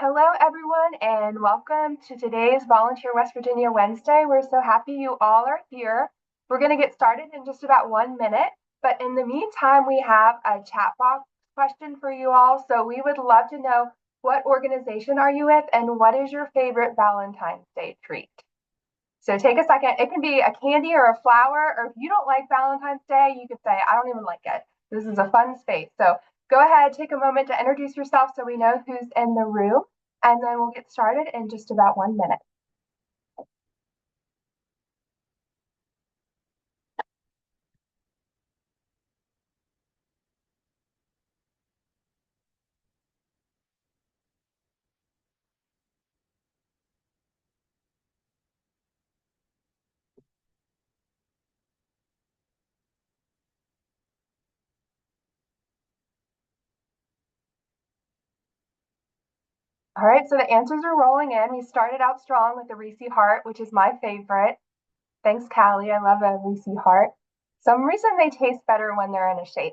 Hello, everyone, and welcome to today's Volunteer West Virginia Wednesday. We're so happy you all are here. We're going to get started in just about 1 minute, but in the meantime, we have a chat box question for you all. So we would love to know, what organization are you with and what is your favorite Valentine's Day treat? So take a second. It can be a candy or a flower, or if you don't like Valentine's Day, you could say, I don't even like it. This is a fun space. So go ahead, take a moment to introduce yourself so we know who's in the room, and then we'll get started in just about 1 minute. All right, so the answers are rolling in. We started out strong with the Reese Heart, which is my favorite. Thanks, Callie. I love a Reese Heart. Some reason they taste better when they're in a shape.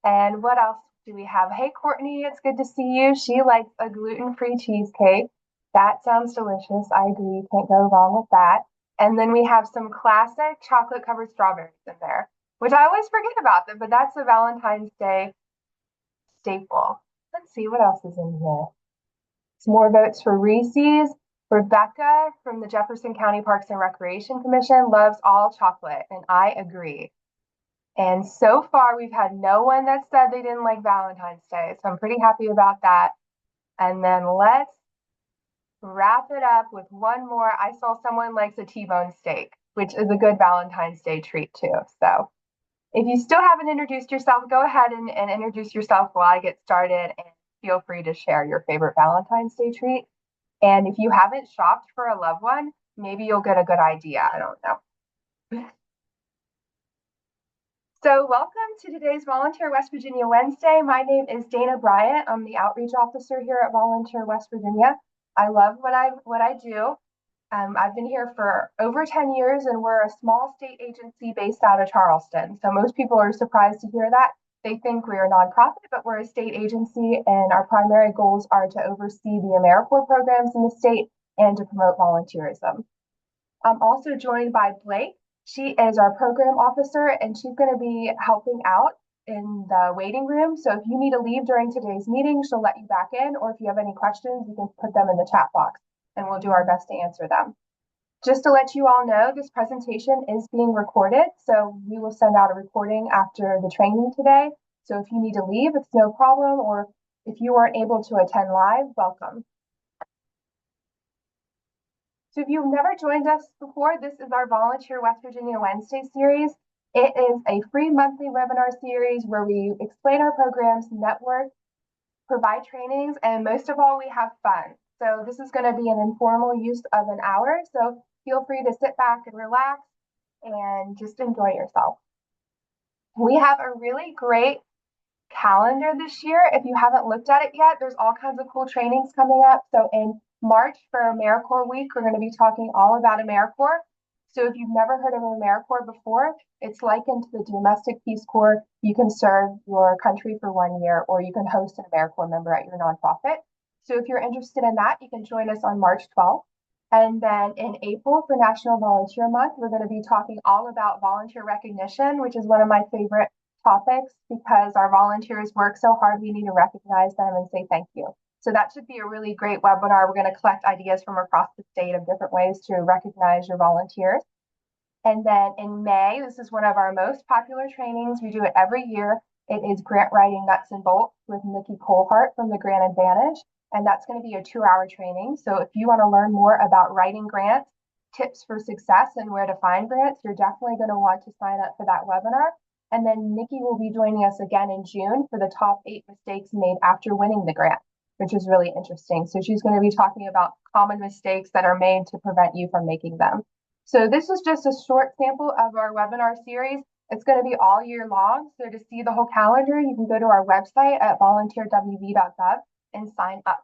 And what else do we have? Hey, Courtney, it's good to see you. She likes a gluten-free cheesecake. That sounds delicious. I agree. Can't go wrong with that. And then we have some classic chocolate-covered strawberries in there, which I always forget about them, but that's a Valentine's Day staple. Let's see what else is in here. Some more votes for Reese's. Rebecca from the Jefferson County Parks and Recreation Commission loves all chocolate, and I agree. And so far, we've had no one that said they didn't like Valentine's Day, so I'm pretty happy about that. And then let's wrap it up with one more. I saw someone likes a T-bone steak, which is a good Valentine's Day treat too. So if you still haven't introduced yourself, go ahead and introduce yourself while I get started, and feel free to share your favorite Valentine's Day treat. And if you haven't shopped for a loved one, maybe you'll get a good idea. I don't know. So welcome to today's Volunteer West Virginia Wednesday. My name is Dana Bryant. I'm the outreach officer here at Volunteer West Virginia. I love what I do. I've been here for over 10 years, and we're a small state agency based out of Charleston. So most people are surprised to hear that. They think we're a nonprofit, but we're a state agency, and our primary goals are to oversee the AmeriCorps programs in the state and to promote volunteerism. I'm also joined by Blake. She is our program officer, and she's going to be helping out in the waiting room. So if you need to leave during today's meeting, she'll let you back in, or if you have any questions, you can put them in the chat box, and we'll do our best to answer them. Just to let you all know, this presentation is being recorded, so we will send out a recording after the training today. So if you need to leave, it's no problem, or if you weren't able to attend live, welcome. So if you've never joined us before, this is our Volunteer West Virginia Wednesday series. It is a free monthly webinar series where we explain our programs, network, provide trainings, and most of all, we have fun. So this is going to be an informal use of an hour. So feel free to sit back and relax and just enjoy yourself. We have a really great calendar this year. If you haven't looked at it yet, there's all kinds of cool trainings coming up. So in March for AmeriCorps Week, we're going to be talking all about AmeriCorps. So if you've never heard of AmeriCorps before, it's likened to the Domestic Peace Corps. You can serve your country for 1 year, or you can host an AmeriCorps member at your nonprofit. So if you're interested in that, you can join us on March 12th. And then in April for National Volunteer Month, we're going to be talking all about volunteer recognition, which is one of my favorite topics, because our volunteers work so hard, we need to recognize them and say thank you. So that should be a really great webinar. We're going to collect ideas from across the state of different ways to recognize your volunteers. And then in May, this is one of our most popular trainings. We do it every year. It is grant writing nuts and bolts with Nikki Colehart from the Grant Advantage. And that's going to be a 2-hour training. So if you want to learn more about writing grants, tips for success, and where to find grants, you're definitely going to want to sign up for that webinar. And then Nikki will be joining us again in June for the top 8 mistakes made after winning the grant, which is really interesting. So she's going to be talking about common mistakes that are made to prevent you from making them. So this is just a short sample of our webinar series. It's going to be all year long. So to see the whole calendar, you can go to our website at volunteerwv.gov and sign up.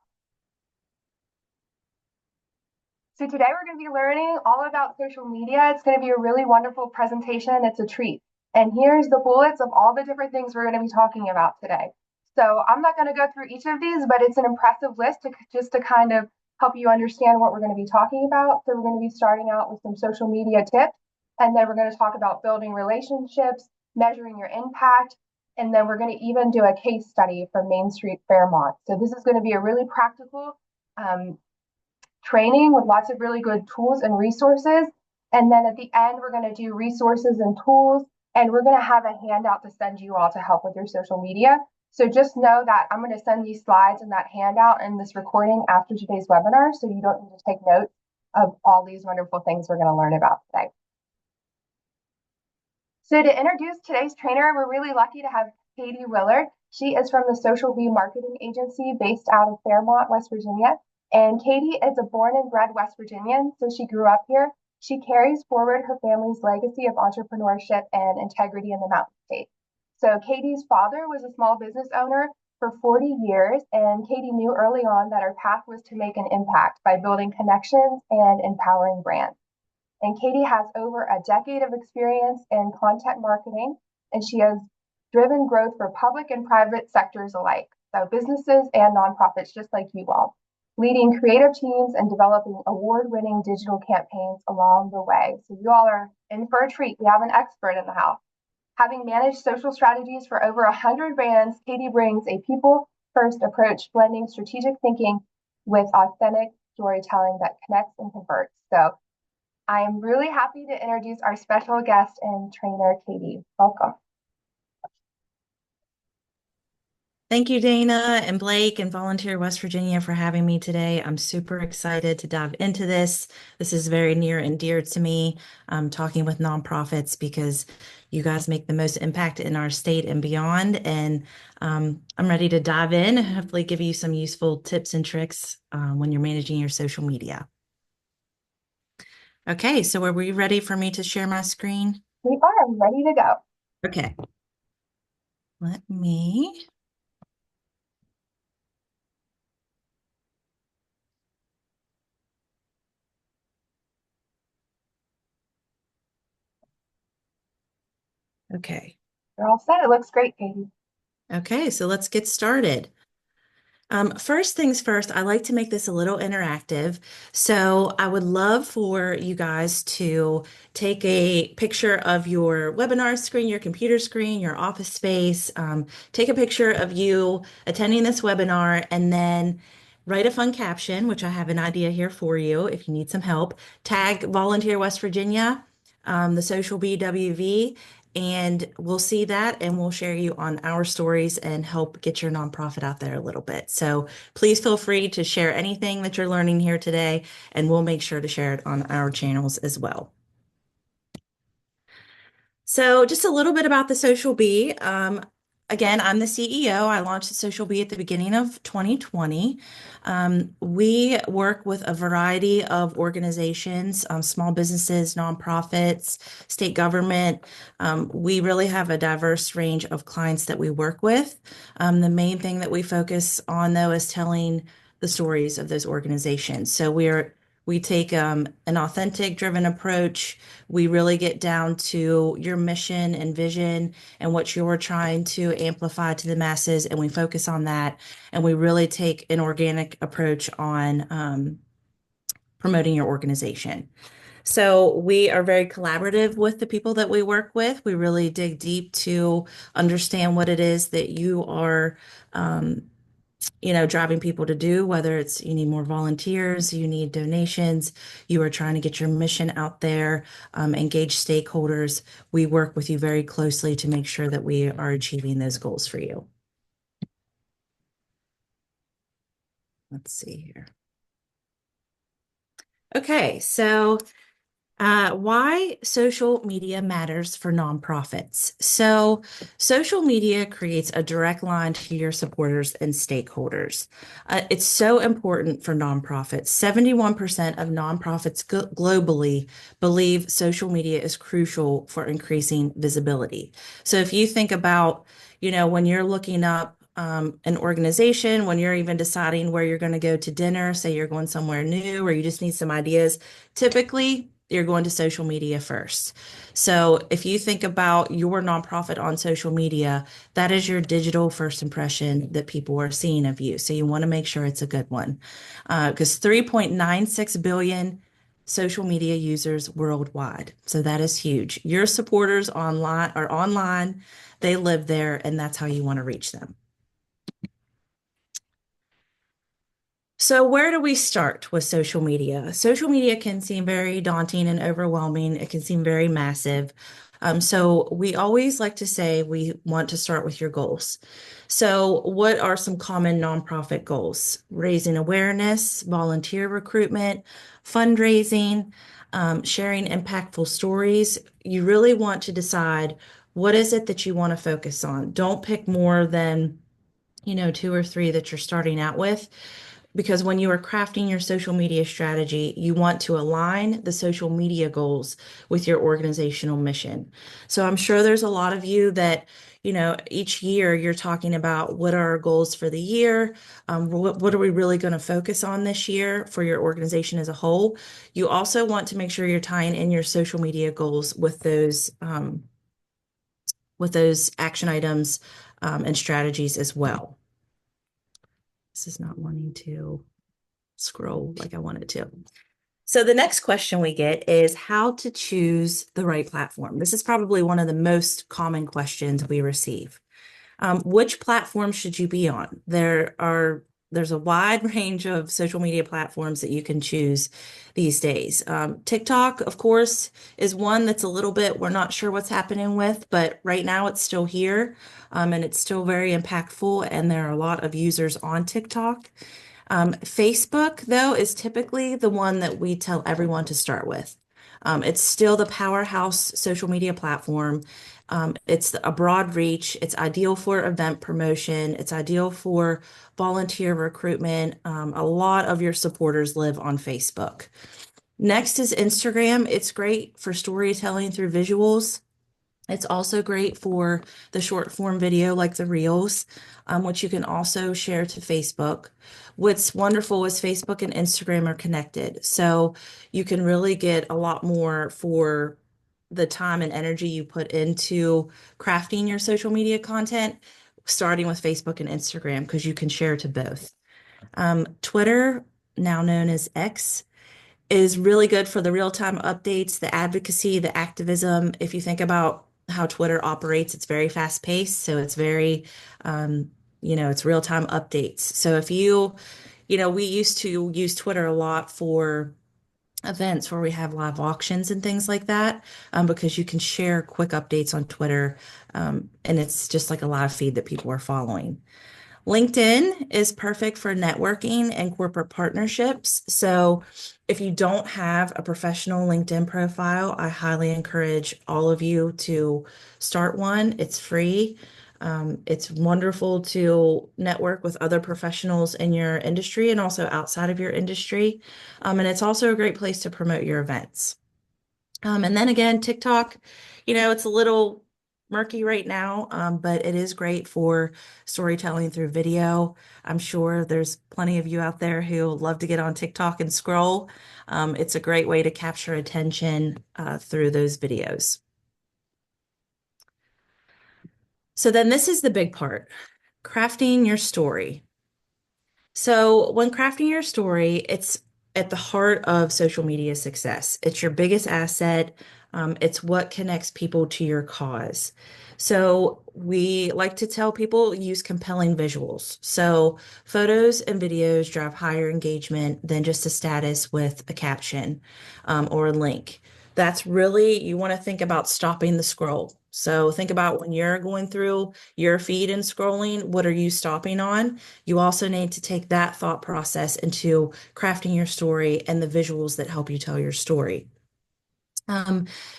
So today we're going to be learning all about social media. It's going to be a really wonderful presentation. It's a treat. And here's the bullets of all the different things we're going to be talking about today. So I'm not going to go through each of these, but it's an impressive list just to kind of help you understand what we're going to be talking about. So we're going to be starting out with some social media tips, and then we're going to talk about building relationships, measuring your impact, and then we're going to even do a case study from Main Street Fairmont. So this is going to be a really practical training with lots of really good tools and resources. And then at the end, we're going to do resources and tools, and we're going to have a handout to send you all to help with your social media. So just know that I'm going to send these slides and that handout and this recording after today's webinar, so you don't need to take notes of all these wonderful things we're going to learn about today. So to introduce today's trainer, we're really lucky to have Katie Willard. She is from the Social Bee Marketing Agency based out of Fairmont, West Virginia. And Katie is a born and bred West Virginian, so she grew up here. She carries forward her family's legacy of entrepreneurship and integrity in the Mountain State. So Katie's father was a small business owner for 40 years, and Katie knew early on that her path was to make an impact by building connections and empowering brands. And Katie has over a decade of experience in content marketing, and she has driven growth for public and private sectors alike, so businesses and nonprofits just like you all, leading creative teams and developing award-winning digital campaigns along the way. So you all are in for a treat. We have an expert in the house. Having managed social strategies for over 100 brands, Katie brings a people-first approach, blending strategic thinking with authentic storytelling that connects and converts. So I am really happy to introduce our special guest and trainer, Katie. Welcome. Thank you, Dana and Blake and Volunteer West Virginia for having me today. I'm super excited to dive into this. This is very near and dear to me, talking with nonprofits because you guys make the most impact in our state and beyond. And I'm ready to dive in and hopefully give you some useful tips and tricks when you're managing your social media. Okay, so are we ready for me to share my screen? We are ready to go. Okay. Let me... Okay. You're all set. It looks great, Katie. Okay, so let's get started. First things first, I like to make this a little interactive. So I would love for you guys to take a picture of your webinar screen, your computer screen, your office space. Take a picture of you attending this webinar and then write a fun caption, which I have an idea here for you if you need some help. Tag Volunteer West Virginia, the Social BWV, and we'll see that and we'll share you on our stories and help get your nonprofit out there a little bit. So please feel free to share anything that you're learning here today, and we'll make sure to share it on our channels as well. So just a little bit about the Social Bee. Again, I'm the CEO. I launched the Social Bee at the beginning of 2020. We work with a variety of organizations, small businesses, nonprofits, state government. We really have a diverse range of clients that we work with. The main thing that we focus on, though, is telling the stories of those organizations. So we take an authentic driven approach. We really get down to your mission and vision and what you're trying to amplify to the masses, and we focus on that. And we really take an organic approach on promoting your organization. So we are very collaborative with the people that we work with. We really dig deep to understand what it is that you are driving people to do, whether it's you need more volunteers, you need donations, you are trying to get your mission out there, engage stakeholders. We work with you very closely to make sure that we are achieving those goals for you. Let's see here. Okay, so why social media matters for nonprofits. So social media creates a direct line to your supporters and stakeholders. It's so important for nonprofits. 71% of nonprofits globally believe social media is crucial for increasing visibility. So if you think about, when you're looking up an organization, when you're even deciding where you're going to go to dinner, say you're going somewhere new or you just need some ideas, typically you're going to social media first. So if you think about your nonprofit on social media, that is your digital first impression that people are seeing of you. So you want to make sure it's a good one. Because 3.96 billion social media users worldwide. So that is huge. Your supporters online, they live there, and that's how you want to reach them. So, where do we start with social media? Social media can seem very daunting and overwhelming. It can seem very massive. So, we always like to say we want to start with your goals. So, what are some common nonprofit goals? Raising awareness, volunteer recruitment, fundraising, sharing impactful stories. You really want to decide what is it that you want to focus on. Don't pick more than two or three that you're starting out with, because when you are crafting your social media strategy, you want to align the social media goals with your organizational mission. So I'm sure there's a lot of you that, each year you're talking about what are our goals for the year? What are we really going to focus on this year for your organization as a whole? You also want to make sure you're tying in your social media goals with those action items and strategies as well. This is not wanting to scroll like I wanted to. So the next question we get is how to choose the right platform. This is probably one of the most common questions we receive. Which platform should you be on? There's a wide range of social media platforms that you can choose these days. TikTok, of course, is one that's a little bit, we're not sure what's happening with, but right now it's still here, and it's still very impactful, and there are a lot of users on TikTok. Facebook, though, is typically the one that we tell everyone to start with. It's still the powerhouse social media platform. It's a broad reach. It's ideal for event promotion. It's ideal for volunteer recruitment. A lot of your supporters live on Facebook. Next is Instagram. It's great for storytelling through visuals. It's also great for the short form video like the Reels, which you can also share to Facebook. What's wonderful is Facebook and Instagram are connected. So you can really get a lot more for the time and energy you put into crafting your social media content, starting with Facebook and Instagram, because you can share to both. Twitter, now known as X, is really good for the real-time updates, the advocacy, the activism. If you think about how Twitter operates, it's very fast-paced, so it's very, it's real-time updates. So if we used to use Twitter a lot for events where we have live auctions and things like that, because you can share quick updates on Twitter, and it's just like a live feed that people are following. LinkedIn is perfect for networking and corporate partnerships. So if you don't have a professional LinkedIn profile, I highly encourage all of you to start one. It's free. It's wonderful to network with other professionals in your industry and also outside of your industry. And it's also a great place to promote your events. And then again, TikTok, it's a little murky right now, but it is great for storytelling through video. I'm sure there's plenty of you out there who love to get on TikTok and scroll. It's a great way to capture attention through those videos. So then this is the big part, crafting your story. So when crafting your story, it's at the heart of social media success. It's your biggest asset. It's what connects people to your cause. So we like to tell people use compelling visuals. So photos and videos drive higher engagement than just a status with a caption or a link. That's really, you want to think about stopping the scroll. So think about when you're going through your feed and scrolling, what are you stopping on? You also need to take that thought process into crafting your story and the visuals that help you tell your story.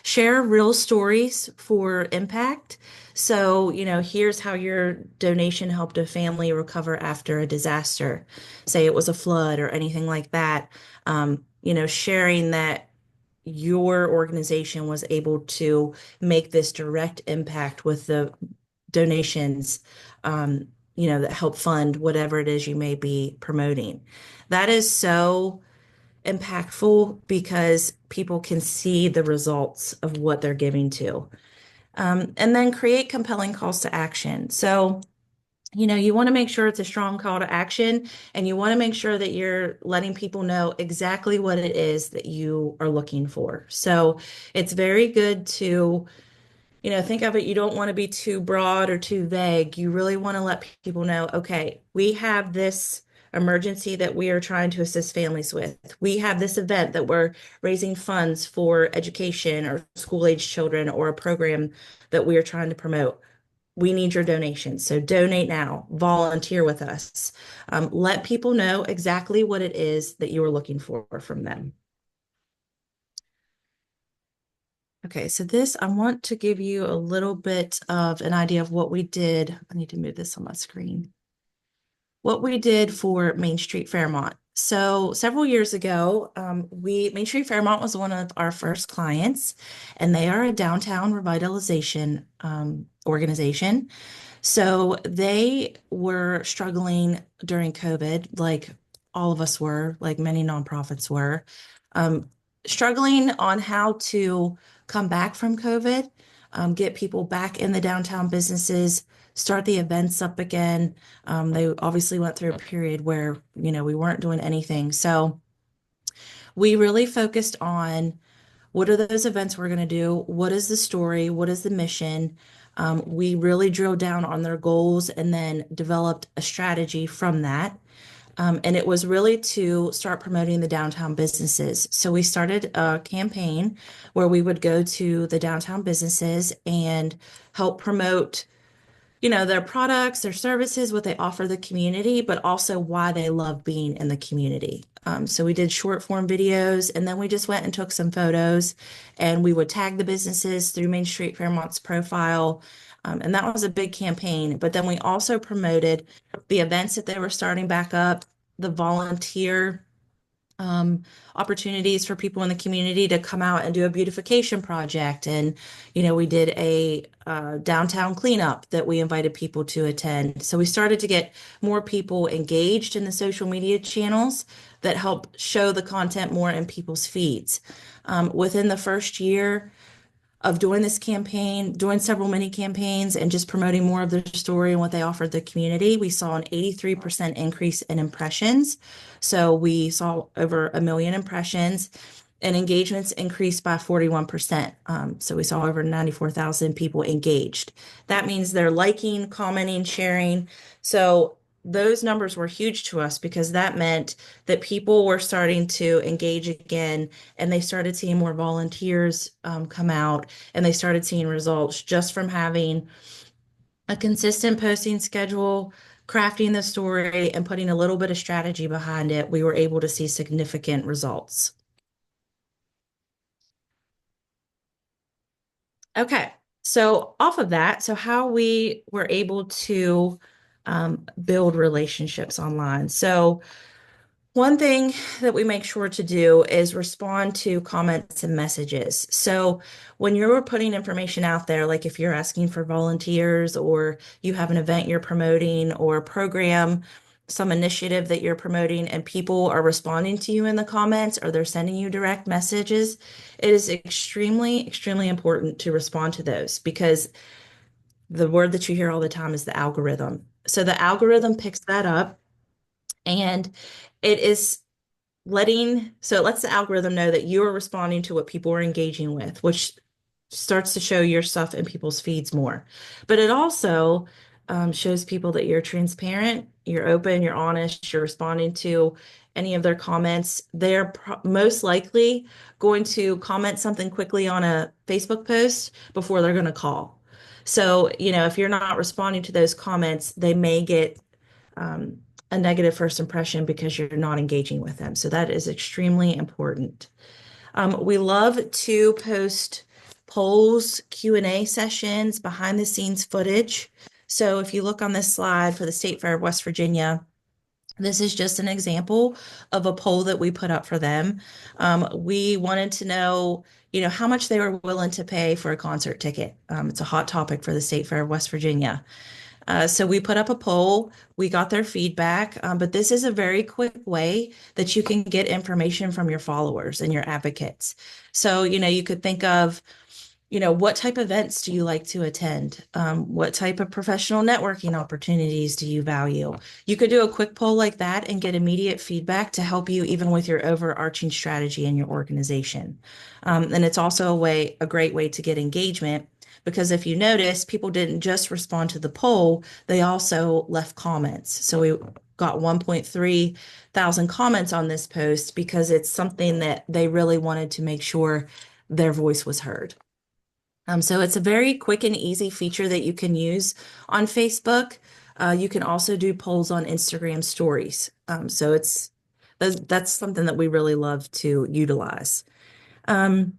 Share real stories for impact. So, here's how your donation helped a family recover after a disaster. Say it was a flood or anything like that. Sharing that your organization was able to make this direct impact with the donations, that help fund whatever it is you may be promoting. That is so impactful because people can see the results of what they're giving to. And then create compelling calls to action. So, you want to make sure it's a strong call to action, and you want to make sure that you're letting people know exactly what it is that you are looking for. So it's very good to, think of it, you don't want to be too broad or too vague. You really want to let people know, okay, we have this emergency that we are trying to assist families with. We have this event that we're raising funds for education or school-age children or a program that we are trying to promote. We need your donations. So donate now, volunteer with us. Let people know exactly what it is that you are looking for from them. Okay, so this, I want to give you a little bit of an idea of what we did. I need to move this on my screen. What we did for Main Street Fairmont. So several years ago, Main Street Fairmont was one of our first clients, and they are a downtown revitalization organization. So they were struggling during COVID, like all of us were, like many nonprofits were, um, struggling on how to come back from COVID, get people back in the downtown businesses, start the events up again. They obviously went through a period where, we weren't doing anything. So we really focused on what are those events we're going to do? What is the story? What is the mission? We really drilled down on their goals and then developed a strategy from that. And it was really to start promoting the downtown businesses. So we started a campaign where we would go to the downtown businesses and help promote, their products, their services, what they offer the community, but also why they love being in the community. So we did short form videos, and then we just went and took some photos, and we would tag the businesses through Main Street Fairmont's profile. And that was a big campaign. But then we also promoted the events that they were starting back up, the volunteer um, opportunities for people in the community to come out and do a beautification project. And, we did a downtown cleanup that we invited people to attend. So we started to get more people engaged in the social media channels that help show the content more in people's feeds. Within the first year of doing this campaign, doing several mini campaigns, and just promoting more of their story and what they offered the community, we saw an 83% increase in impressions. So we saw over 1 million impressions, and engagements increased by 41%. So we saw over 94,000 people engaged. That means they're liking, commenting, sharing. So those numbers were huge to us because that meant that people were starting to engage again, and they started seeing more volunteers come out, and they started seeing results just from having a consistent posting schedule, crafting the story, and putting a little bit of strategy behind it. We were able to see significant results. Okay, so off of that, so how we were able to build relationships online. So one thing that we make sure to do is respond to comments and messages. So when you're putting information out there, like if you're asking for volunteers or you have an event you're promoting or a program, some initiative that you're promoting, and people are responding to you in the comments or they're sending you direct messages, it is extremely, extremely important to respond to those, because the word that you hear all the time is the algorithm. So the algorithm picks that up, and it is so it lets the algorithm know that you are responding to what people are engaging with, which starts to show your stuff in people's feeds more. But it also shows people that you're transparent, you're open, you're honest, you're responding to any of their comments. They're most likely going to comment something quickly on a Facebook post before they're going to call. So, if you're not responding to those comments, they may get a negative first impression because you're not engaging with them. So that is extremely important. We love to post polls, Q&A sessions, behind the scenes footage. So if you look on this slide for the State Fair of West Virginia, this is just an example of a poll that we put up for them. We wanted to know, how much they were willing to pay for a concert ticket. It's a hot topic for the State Fair of West Virginia. So we put up a poll, we got their feedback, but this is a very quick way that you can get information from your followers and your advocates. So, you could think of, what type of events do you like to attend? What type of professional networking opportunities do you value? You could do a quick poll like that and get immediate feedback to help you even with your overarching strategy in your organization. And it's also a great way to get engagement because if you notice, people didn't just respond to the poll, they also left comments. So we got 1.3 thousand comments on this post because it's something that they really wanted to make sure their voice was heard. So it's a very quick and easy feature that you can use on Facebook. You can also do polls on Instagram stories. So that's something that we really love to utilize. Um,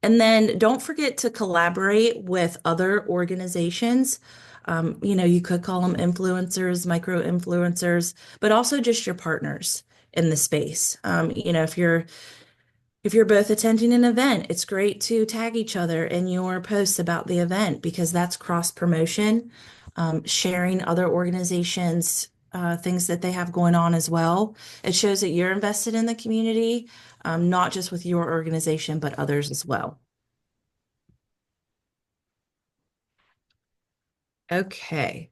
and then don't forget to collaborate with other organizations. You could call them influencers, micro influencers, but also just your partners in the space. If you're both attending an event, it's great to tag each other in your posts about the event because that's cross promotion, sharing other organizations, things that they have going on as well. It shows that you're invested in the community, not just with your organization, but others as well. Okay.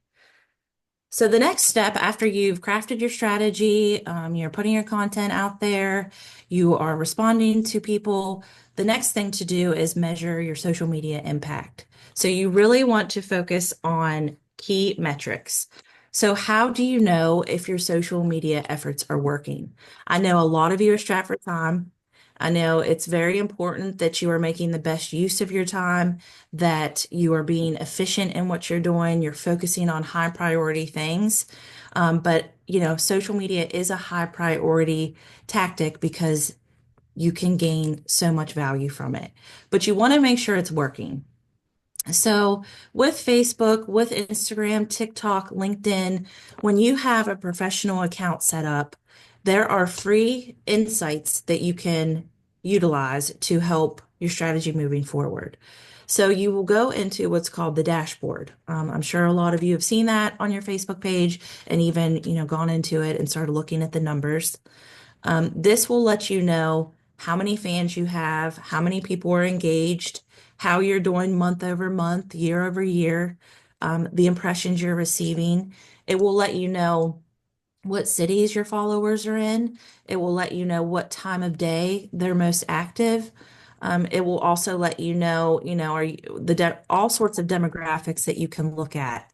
So the next step after you've crafted your strategy, you're putting your content out there, you are responding to people, the next thing to do is measure your social media impact. So you really want to focus on key metrics. So how do you know if your social media efforts are working? I know a lot of you are strapped for time. I know it's very important that you are making the best use of your time, that you are being efficient in what you're doing, you're focusing on high priority things. But social media is a high priority tactic because you can gain so much value from it. But you want to make sure it's working. So with Facebook, with Instagram, TikTok, LinkedIn, when you have a professional account set up, there are free insights that you can utilize to help your strategy moving forward. So you will go into what's called the dashboard. I'm sure a lot of you have seen that on your Facebook page and even, gone into it and started looking at the numbers. This will let you know how many fans you have, how many people are engaged, how you're doing month over month, year over year, the impressions you're receiving. It will let you know what cities your followers are in. It will let you know what time of day they're most active. It will also let you know, are you, all sorts of demographics that you can look at.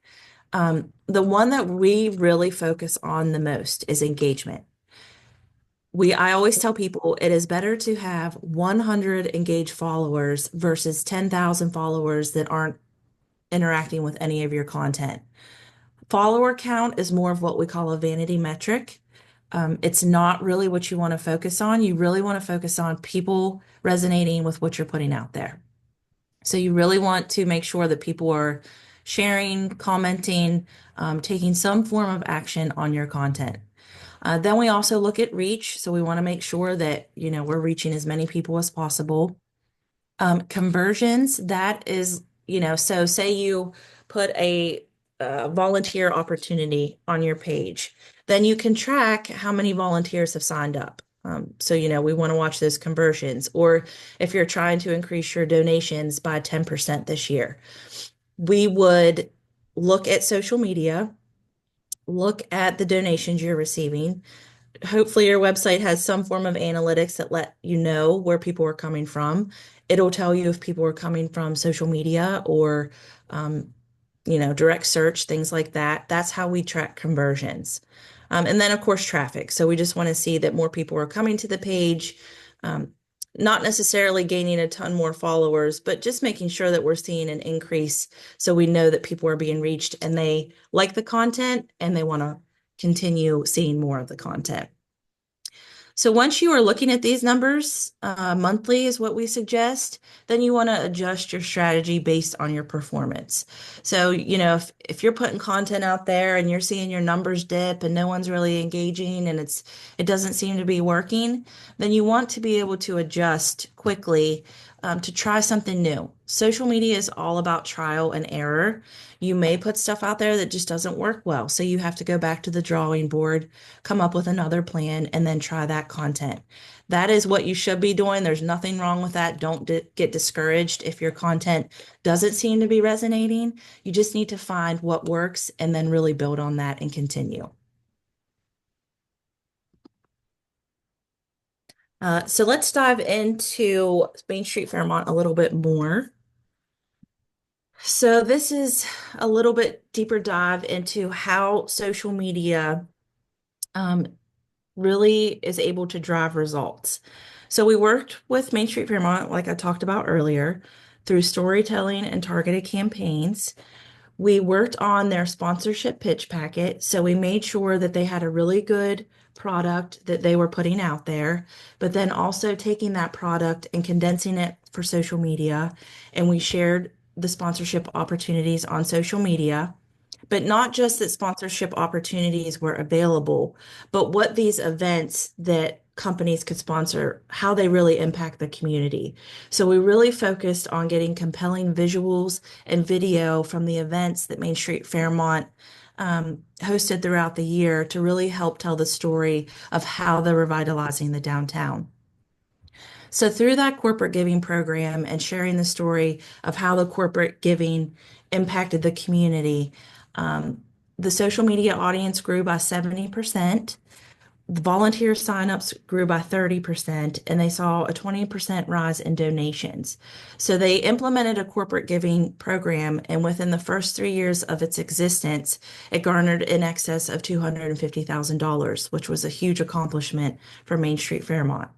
The one that we really focus on the most is engagement. I always tell people it is better to have 100 engaged followers versus 10,000 followers that aren't interacting with any of your content. Follower count is more of what we call a vanity metric. It's not really what you want to focus on. You really want to focus on people resonating with what you're putting out there. So you really want to make sure that people are sharing, commenting, taking some form of action on your content. Then we also look at reach. So we want to make sure that, we're reaching as many people as possible. Conversions, that is, so say you put a volunteer opportunity on your page, then you can track how many volunteers have signed up. So, we want to watch those conversions. Or if you're trying to increase your donations by 10% this year, we would look at social media, look at the donations you're receiving. Hopefully your website has some form of analytics that let you know where people are coming from. It'll tell you if people are coming from social media or, direct search, things like that. That's how we track conversions. And then, of course, traffic. So we just want to see that more people are coming to the page, not necessarily gaining a ton more followers, but just making sure that we're seeing an increase so we know that people are being reached and they like the content and they want to continue seeing more of the content. So once you are looking at these numbers, monthly is what we suggest, then you want to adjust your strategy based on your performance. So, if you're putting content out there and you're seeing your numbers dip and no one's really engaging and it doesn't seem to be working, then you want to be able to adjust quickly to try something new. Social media is all about trial and error. You may put stuff out there that just doesn't work well. So you have to go back to the drawing board, come up with another plan, and then try that content. That is what you should be doing. There's nothing wrong with that. Don't get discouraged if your content doesn't seem to be resonating. You just need to find what works and then really build on that and continue. So let's dive into Main Street Fairmont a little bit more. So this is a little bit deeper dive into how social media um, really is able to drive results. So we worked with Main Street Fairmont, like I talked about earlier, through storytelling and targeted campaigns. We worked on their sponsorship pitch packet. So we made sure that they had a really good product that they were putting out there, but then also taking that product and condensing it for social media. And we shared the sponsorship opportunities on social media, but not just that sponsorship opportunities were available, but what these events that companies could sponsor, how they really impact the community. So we really focused on getting compelling visuals and video from the events that Main Street Fairmont hosted throughout the year to really help tell the story of how they're revitalizing the downtown. So through that corporate giving program and sharing the story of how the corporate giving impacted the community, the social media audience grew by 70%. The volunteer signups grew by 30%, and they saw a 20% rise in donations. So they implemented a corporate giving program, and within the first 3 years of its existence, it garnered in excess of $250,000, which was a huge accomplishment for Main Street Fairmont.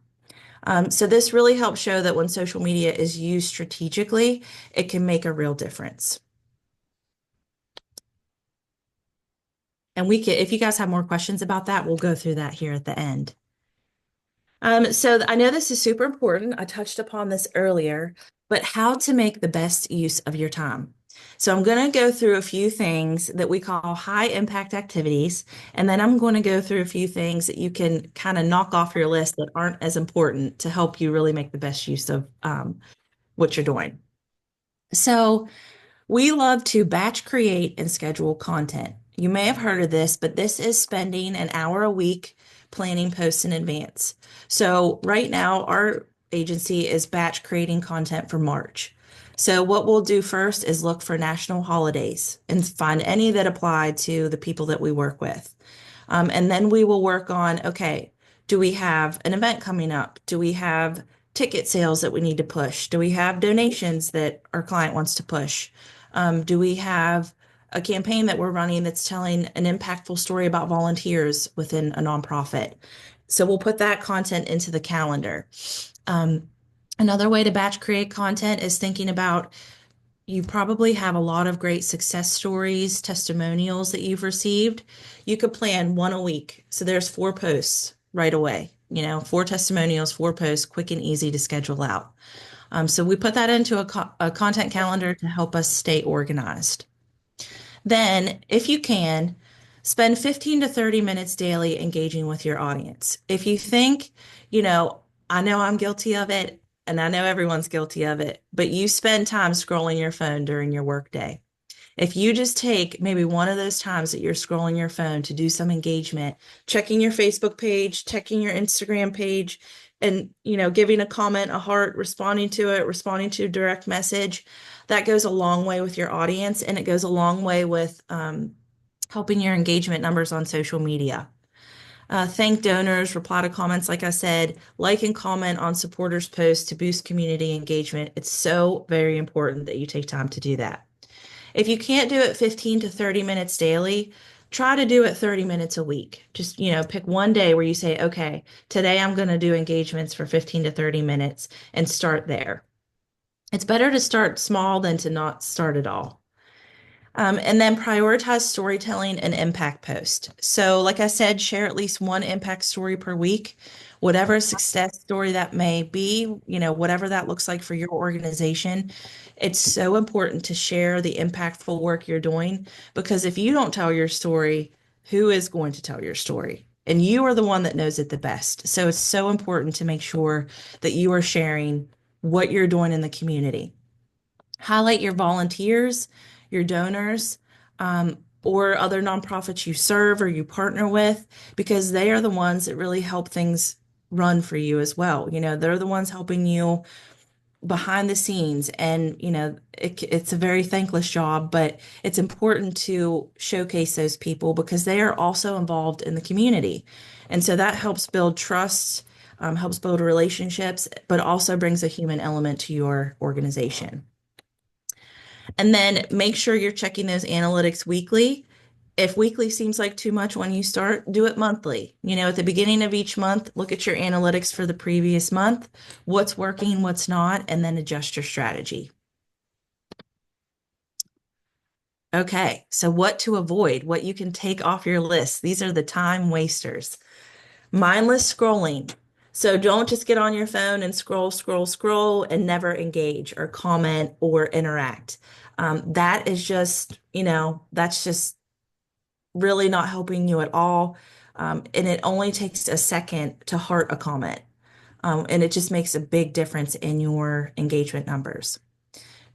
So this really helps show that when social media is used strategically, it can make a real difference. And we can, if you guys have more questions about that, we'll go through that here at the end. So I know this is super important. I touched upon this earlier, but how to make the best use of your time. So I'm going to go through a few things that we call high impact activities, and then I'm going to go through a few things that you can kind of knock off your list that aren't as important to help you really make the best use of what you're doing. So we love to batch create and schedule content. You may have heard of this, but this is spending an hour a week planning posts in advance. So right now, our agency is batch creating content for March. So what we'll do first is look for national holidays and find any that apply to the people that we work with. And then we will work on, okay, do we have an event coming up? Do we have ticket sales that we need to push? Do we have donations that our client wants to push? Do we have a campaign that we're running that's telling an impactful story about volunteers within a nonprofit? So we'll put that content into the calendar. Another way to batch create content is thinking about you probably have a lot of great success stories, testimonials that you've received. You could plan one a week. So there's 4 posts right away, 4 testimonials, 4 posts, quick and easy to schedule out. So we put that into a content calendar to help us stay organized. Then, if you can, spend 15 to 30 minutes daily engaging with your audience. If you think, I know I'm guilty of it, and I know everyone's guilty of it, but you spend time scrolling your phone during your workday. If you just take maybe one of those times that you're scrolling your phone to do some engagement, checking your Facebook page, checking your Instagram page, and giving a comment, a heart, responding to it, responding to a direct message, that goes a long way with your audience, and it goes a long way with helping your engagement numbers on social media. Thank donors, reply to comments, like I said, like and comment on supporters' posts to boost community engagement. It's so very important that you take time to do that. If you can't do it 15 to 30 minutes daily, try to do it 30 minutes a week. Just, pick one day where you say, okay, today I'm going to do engagements for 15 to 30 minutes and start there. It's better to start small than to not start at all. And then prioritize storytelling and impact post. So, like I said, share at least one impact story per week, whatever success story that may be, whatever that looks like for your organization. It's so important to share the impactful work you're doing, because if you don't tell your story, who is going to tell your story? And you are the one that knows it the best. So it's so important to make sure that you are sharing what you're doing in the community. Highlight your volunteers, your donors, or other nonprofits you serve or you partner with, because they are the ones that really help things run for you as well. They're the ones helping you behind the scenes. And, it's a very thankless job, but it's important to showcase those people because they are also involved in the community. And so that helps build trust, helps build relationships, but also brings a human element to your organization. And then make sure you're checking those analytics weekly. If weekly seems like too much when you start, do it monthly. At the beginning of each month, look at your analytics for the previous month, what's working, what's not, and then adjust your strategy. Okay, so what to avoid, what you can take off your list. These are the time wasters. Mindless scrolling. So don't just get on your phone and scroll, scroll, scroll and never engage or comment or interact. That is just, that's just really not helping you at all. And it only takes a second to heart a comment. And it just makes a big difference in your engagement numbers.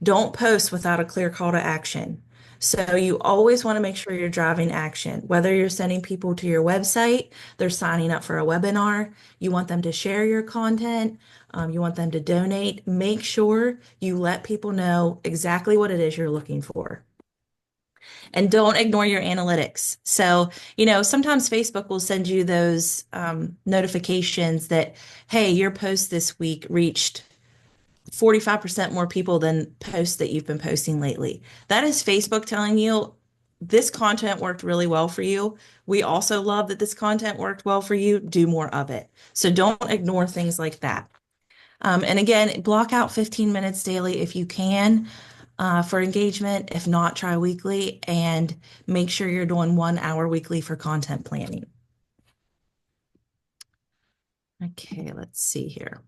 Don't post without a clear call to action. So you always want to make sure you're driving action, whether you're sending people to your website, they're signing up for a webinar, you want them to share your content, you want them to donate. Make sure you let people know exactly what it is you're looking for. And don't ignore your analytics. So, sometimes Facebook will send you those notifications that, hey, your post this week reached 45% more people than posts that you've been posting lately. That is Facebook telling you this content worked really well for you. We also love that this content worked well for you. Do more of it. So don't ignore things like that. And again, block out 15 minutes daily if you can for engagement. If not, try weekly and make sure you're doing 1 hour weekly for content planning. Okay, let's see here.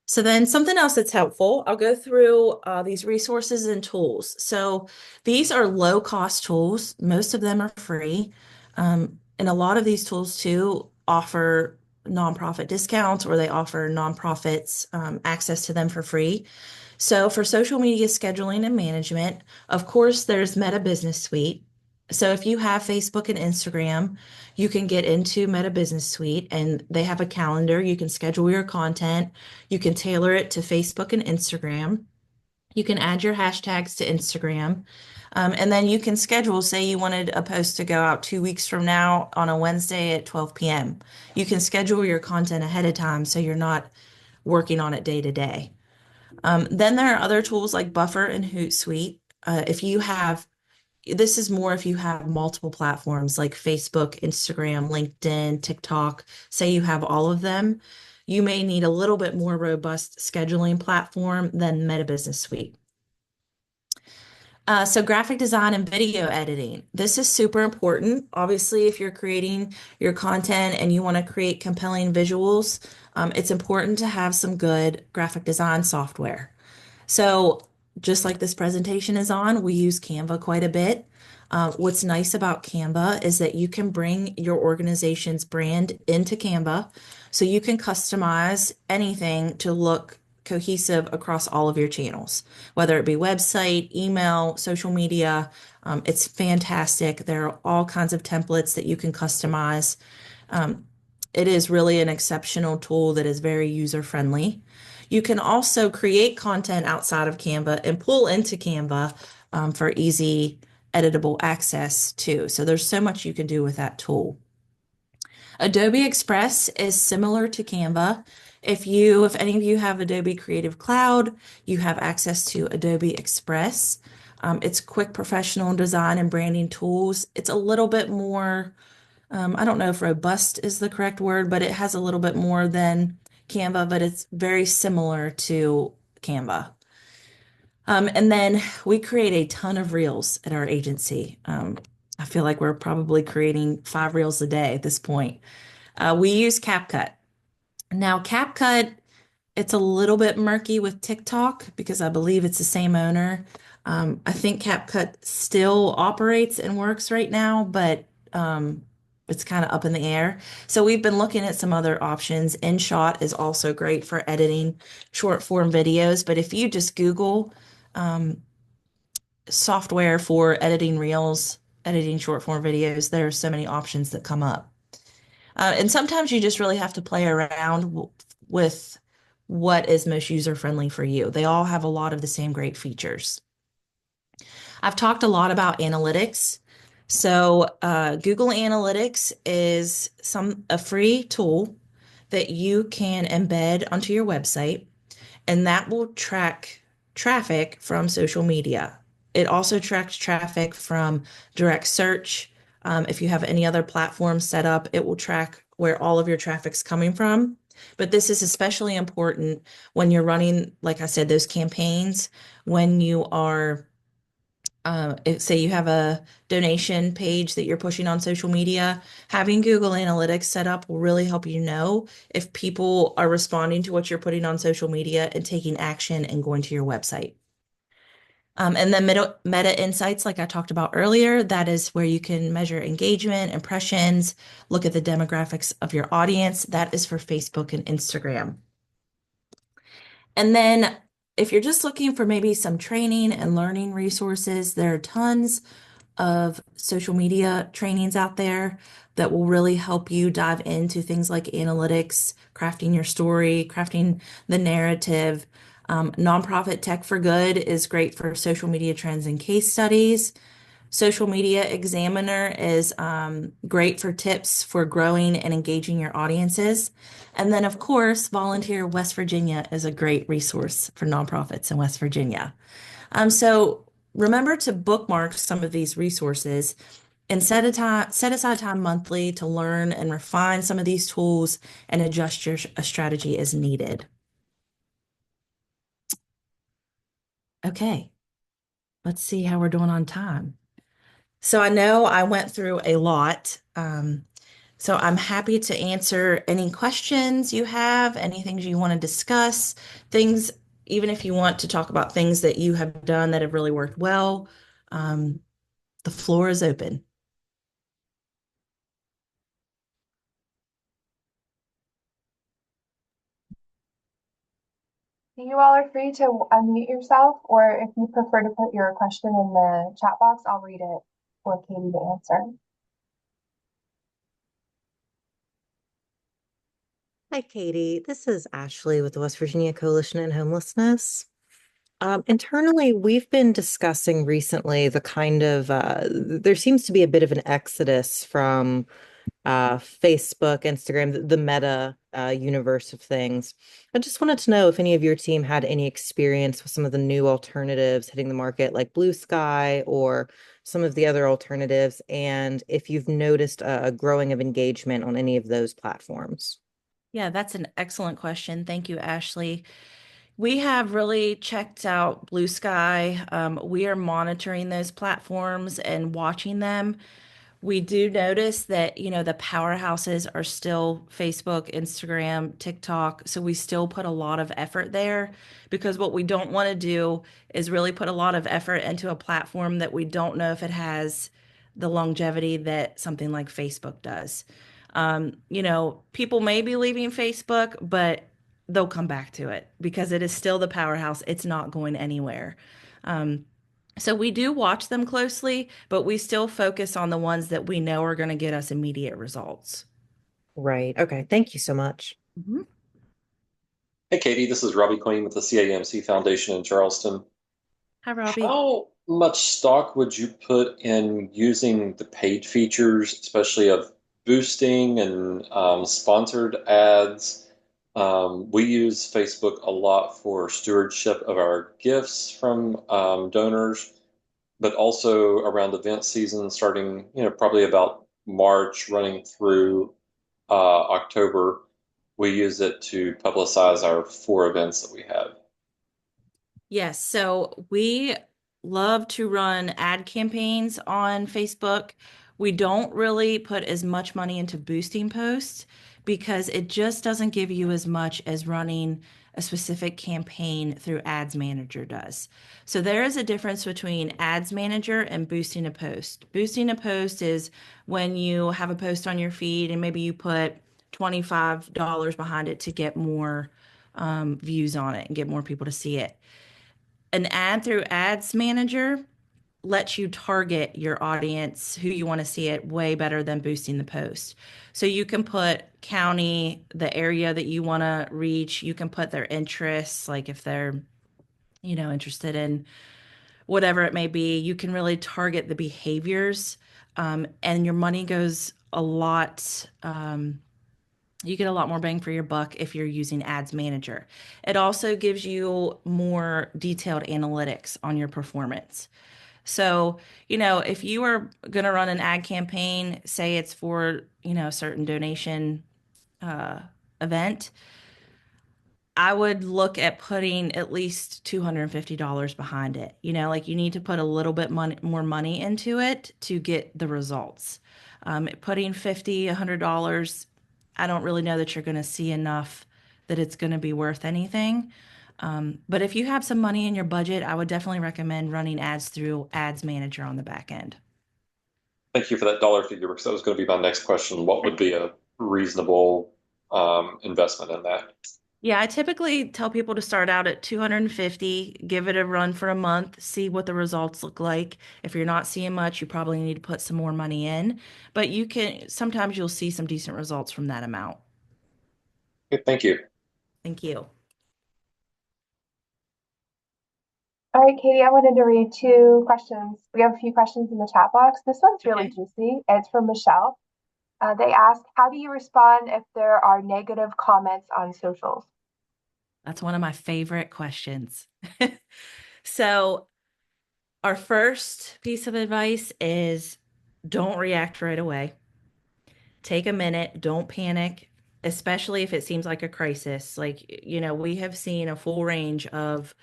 So then something else that's helpful, I'll go through these resources and tools. So these are low cost tools. Most of them are free. And a lot of these tools too offer nonprofit discounts or they offer nonprofits access to them for free. So for social media scheduling and management, of course, there's Meta Business Suite. So if you have Facebook and Instagram, you can get into Meta Business Suite and they have a calendar. You can schedule your content. You can tailor it to Facebook and Instagram. You can add your hashtags to Instagram. And then you can schedule, say you wanted a post to go out 2 weeks from now on a Wednesday at 12 p.m. You can schedule your content ahead of time so you're not working on it day to day. Then there are other tools like Buffer and Hootsuite. This is more if you have multiple platforms like Facebook, Instagram, LinkedIn, TikTok. Say you have all of them, you may need a little bit more robust scheduling platform than Meta Business Suite. So graphic design and video editing. This is super important. Obviously, if you're creating your content and you want to create compelling visuals, it's important to have some good graphic design software. So just like this presentation is on, we use Canva quite a bit. What's nice about Canva is that you can bring your organization's brand into Canva, so you can customize anything to look cohesive across all of your channels, whether it be website, email, social media. It's fantastic. There are all kinds of templates that you can customize. It is really an exceptional tool that is very user-friendly. You can also create content outside of Canva and pull into Canva for easy editable access too. So there's so much you can do with that tool. Adobe Express is similar to Canva. If any of you have Adobe Creative Cloud, you have access to Adobe Express. It's quick professional design and branding tools. It's a little bit more, I don't know if robust is the correct word, but it has a little bit more than Canva, but it's very similar to Canva. And then we create a ton of reels at our agency. I feel like we're probably creating 5 reels a day at this point. We use CapCut. Now, CapCut, it's a little bit murky with TikTok because I believe it's the same owner. I think CapCut still operates and works right now, but it's kind of up in the air. So we've been looking at some other options. InShot is also great for editing short form videos, but if you just Google um, software for editing reels, editing short form videos, there are so many options that come up. And sometimes you just really have to play around with what is most user friendly for you. They all have a lot of the same great features. I've talked a lot about analytics. So, Google Analytics is a free tool that you can embed onto your website, and that will track traffic from social media. It also tracks traffic from direct search. If you have any other platform set up, it will track where all of your traffic's coming from. But this is especially important when you're running, like I said, those campaigns, when you are say you have a donation page that you're pushing on social media, having Google Analytics set up will really help you know if people are responding to what you're putting on social media and taking action and going to your website. And then Meta Insights, like I talked about earlier, that is where you can measure engagement, impressions, look at the demographics of your audience. That is for Facebook and Instagram. And then if you're just looking for maybe some training and learning resources, there are tons of social media trainings out there that will really help you dive into things like analytics, crafting your story, crafting the narrative. Nonprofit Tech for Good is great for social media trends and case studies. Social Media Examiner is great for tips for growing and engaging your audiences. And then, of course, Volunteer West Virginia is a great resource for nonprofits in West Virginia. So remember to bookmark some of these resources and set aside time monthly to learn and refine some of these tools and adjust your strategy as needed. Okay, let's see how we're doing on time. So I know I went through a lot. So I'm happy to answer any questions you have, any things you want to discuss, things, even if you want to talk about things that you have done that have really worked well. Um, the floor is open. You all are free to unmute yourself, or if you prefer to put your question in the chat box, I'll read it for Katie to answer. Hi, Katie. This is Ashley with the West Virginia Coalition on Homelessness. Internally, we've been discussing recently the kind of, there seems to be a bit of an exodus from Facebook, Instagram, the meta universe of things. I just wanted to know if any of your team had any experience with some of the new alternatives hitting the market, like Blue Sky or some of the other alternatives, and if you've noticed a growing of engagement on any of those platforms. Yeah, that's an excellent question. Thank you, Ashley. We have really checked out Blue Sky. We are monitoring those platforms and watching them. We do notice that, the powerhouses are still Facebook, Instagram, TikTok. So we still put a lot of effort there because what we don't want to do is really put a lot of effort into a platform that we don't know if it has the longevity that something like Facebook does. People may be leaving Facebook, but they'll come back to it because it is still the powerhouse. It's not going anywhere. Um, so we do watch them closely, but we still focus on the ones that we know are going to get us immediate results. Right. Okay. Thank you so much. Mhm. Hey, Katie, this is Robbie Queen with the CAMC Foundation in Charleston. Hi, Robbie. How much stock would you put in using the paid features, especially of boosting and sponsored ads? We use Facebook a lot for stewardship of our gifts from donors, but also around event season, starting, probably about March, running through October. We use it to publicize our 4 events that we have. Yes, so we love to run ad campaigns on Facebook. We don't really put as much money into boosting posts because it just doesn't give you as much as running a specific campaign through Ads Manager does. So there is a difference between Ads Manager and boosting a post. Boosting a post is when you have a post on your feed and maybe you put $25 behind it to get more views on it and get more people to see it. An ad through Ads Manager lets you target your audience who you want to see it way better than boosting the post. So you can put county, the area that you want to reach, you can put their interests, like if they're, interested in whatever it may be, you can really target the behaviors. And your money goes a lot, you get a lot more bang for your buck if you're using Ads Manager. It also gives you more detailed analytics on your performance. So, if you are going to run an ad campaign, say it's for, a certain donation uh, event, I would look at putting at least $250 behind it. Like you need to put a little bit more money into it to get the results. Putting $50, $100, I don't really know that you're going to see enough that it's going to be worth anything. But if you have some money in your budget, I would definitely recommend running ads through Ads Manager on the back end. Thank you for that dollar figure because that was going to be my next question. What would be a reasonable investment in that? Yeah, I typically tell people to start out at 250, give it a run for a month, see what the results look like. If you're not seeing much, you probably need to put some more money in, but sometimes you'll see some decent results from that amount. Okay, thank you. Thank you. All right, Katie, I wanted to read two questions. We have a few questions in the chat box. This one's really Okay. juicy. It's from Michelle. They ask, how do you respond if there are negative comments on socials? That's one of my favorite questions. So, our first piece of advice is don't react right away. Take a minute, don't panic, especially if it seems like a crisis. Like, we have seen a full range of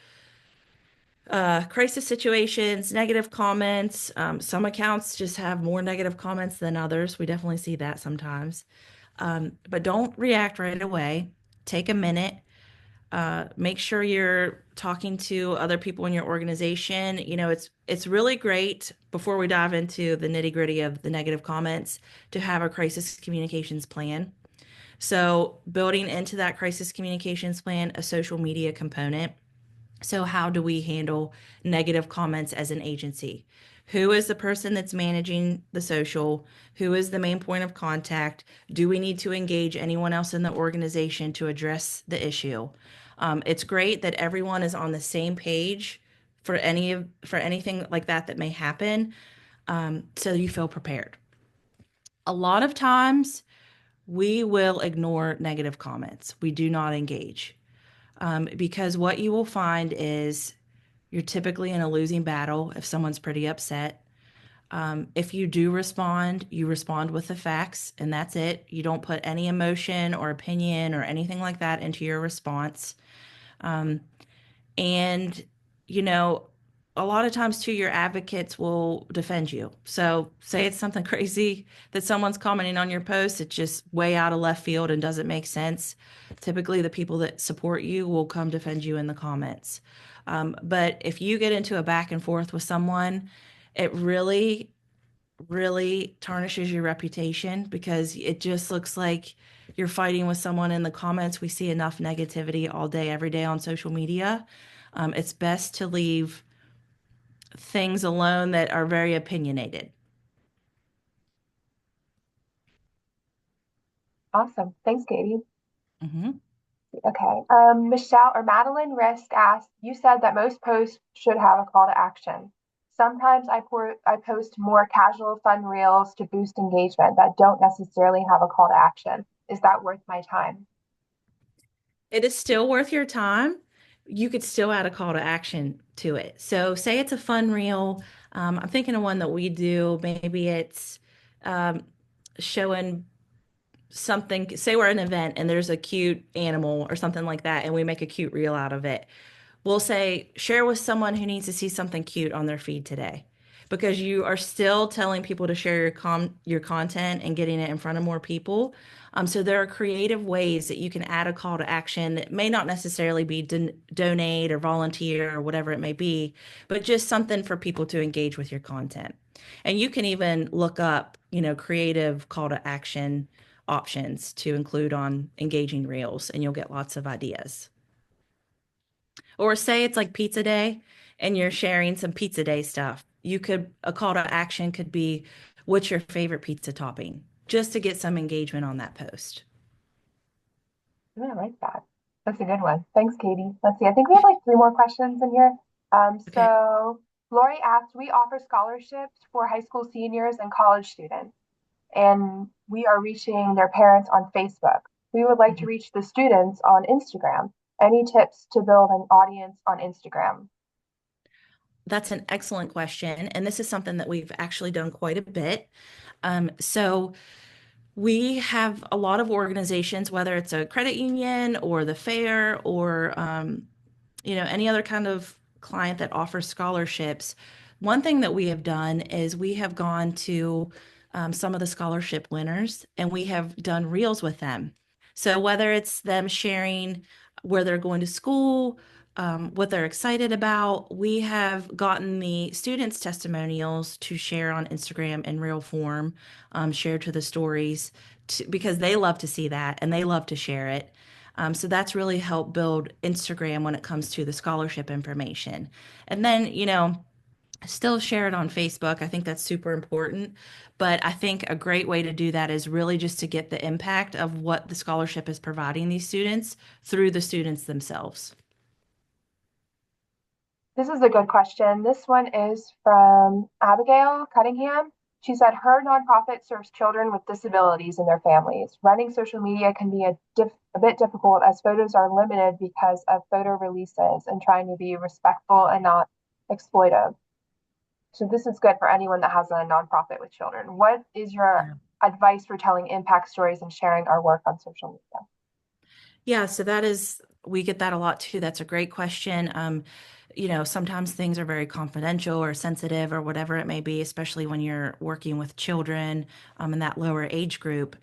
crisis situations, negative comments. Some accounts just have more negative comments than others. We definitely see that sometimes. But don't react right away. Take a minute. Make sure you're talking to other people in your organization. It's really great before we dive into the nitty-gritty of the negative comments to have a crisis communications plan. So building into that crisis communications plan a social media component. So how do we handle negative comments as an agency? Who is the person that's managing the social? Who is the main point of contact? Do we need to engage anyone else in the organization to address the issue? It's great that everyone is on the same page for anything like that may happen, so you feel prepared. A lot of times we will ignore negative comments. We do not engage. Because what you will find is you're typically in a losing battle if someone's pretty upset. If you do respond, you respond with the facts, and that's it. You don't put any emotion or opinion or anything like that into your response. And, a lot of times too, your advocates will defend you. So say it's something crazy that someone's commenting on your post, it's just way out of left field and doesn't make sense. Typically, the people that support you will come defend you in the comments. But if you get into a back and forth with someone, it really, really tarnishes your reputation because it just looks like you're fighting with someone in the comments. We see enough negativity all day, every day on social media. It's best to leave things alone that are very opinionated. Awesome. Thanks, Katie. Mm-hmm. Okay. Michelle or Madeline Risk asked, you said that most posts should have a call to action. Sometimes I post more casual fun reels to boost engagement that don't necessarily have a call to action. Is that worth my time? It is still worth your time. You could still add a call to action to it. So say it's a fun reel. I'm thinking of one that we do. Maybe it's showing something, say we're at an event and there's a cute animal or something like that, and we make a cute reel out of it. We'll say, share with someone who needs to see something cute on their feed today. because you are still telling people to share your content and getting it in front of more people. So there are creative ways that you can add a call to action that may not necessarily be donate or volunteer or whatever it may be, but just something for people to engage with your content. And you can even look up, creative call to action options to include on engaging reels, and you'll get lots of ideas. Or say it's like pizza day and you're sharing some pizza day stuff. A call to action could be, what's your favorite pizza topping? Just to get some engagement on that post. Yeah, I like that. That's a good one. Thanks, Katie. Let's see. I think we have like three more questions in here. Okay. So Lori asked, we offer scholarships for high school seniors and college students, and we are reaching their parents on Facebook. We would like to reach the students on Instagram. Any tips to build an audience on Instagram? That's an excellent question. And this is something that we've actually done quite a bit. So we have a lot of organizations, whether it's a credit union or the fair or any other kind of client that offers scholarships. One thing that we have done is we have gone to some of the scholarship winners and we have done reels with them. So whether it's them sharing where they're going to school, what they're excited about, we have gotten the students' testimonials to share on Instagram in reel form, share to the stories because they love to see that and they love to share it. So that's really helped build Instagram when it comes to the scholarship information. And then, still share it on Facebook. I think that's super important. But I think a great way to do that is really just to get the impact of what the scholarship is providing these students through the students themselves. This is a good question. This one is from Abigail Cunningham. She said her nonprofit serves children with disabilities and their families. Running social media can be a bit difficult as photos are limited because of photo releases and trying to be respectful and not exploitive. So this is good for anyone that has a nonprofit with children. What is your advice for telling impact stories and sharing our work on social media? Yeah, so we get that a lot too. That's a great question. Sometimes things are very confidential or sensitive or whatever it may be, especially when you're working with children in that lower age group.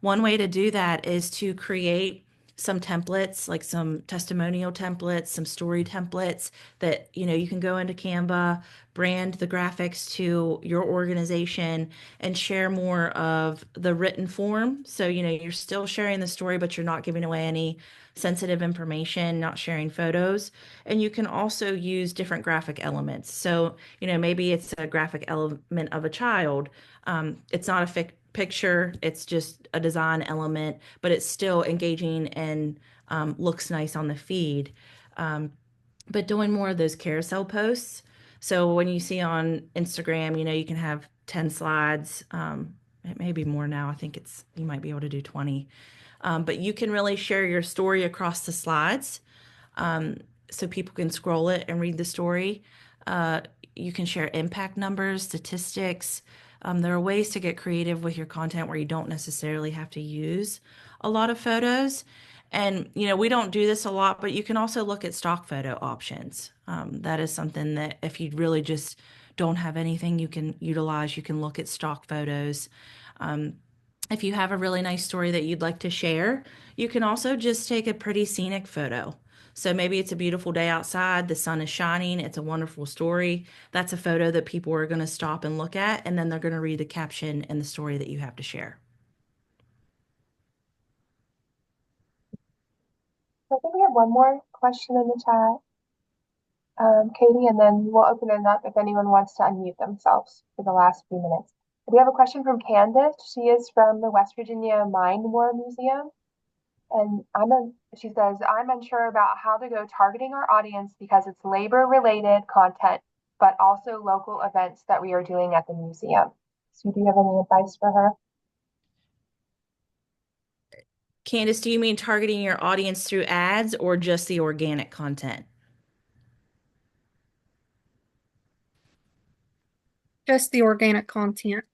One way to do that is to create some templates, like some testimonial templates, some story templates that, you can go into Canva, brand the graphics to your organization and share more of the written form. So, you're still sharing the story, but you're not giving away any sensitive information, not sharing photos. And you can also use different graphic elements. So, maybe it's a graphic element of a child. It's not a picture, it's just a design element, but it's still engaging and looks nice on the feed. But doing more of those carousel posts. So when you see on Instagram, you can have 10 slides. It may be more now. I think you might be able to do 20. But you can really share your story across the slides so people can scroll it and read the story. You can share impact numbers, statistics. There are ways to get creative with your content where you don't necessarily have to use a lot of photos. And, we don't do this a lot, but you can also look at stock photo options. That is something that if you really just don't have anything you can utilize, you can look at stock photos. If you have a really nice story that you'd like to share, you can also just take a pretty scenic photo. So maybe it's a beautiful day outside, the sun is shining, it's a wonderful story. That's a photo that people are going to stop and look at, and then they're going to read the caption and the story that you have to share. I think we have one more question in the chat, Katie, and then we'll open it up if anyone wants to unmute themselves for the last few minutes. We have a question from Candace. She is from the West Virginia Mine War Museum. And she says, I'm unsure about how to go targeting our audience because it's labor-related content, but also local events that we are doing at the museum. So do you have any advice for her? Candace, do you mean targeting your audience through ads or just the organic content? Just the organic content.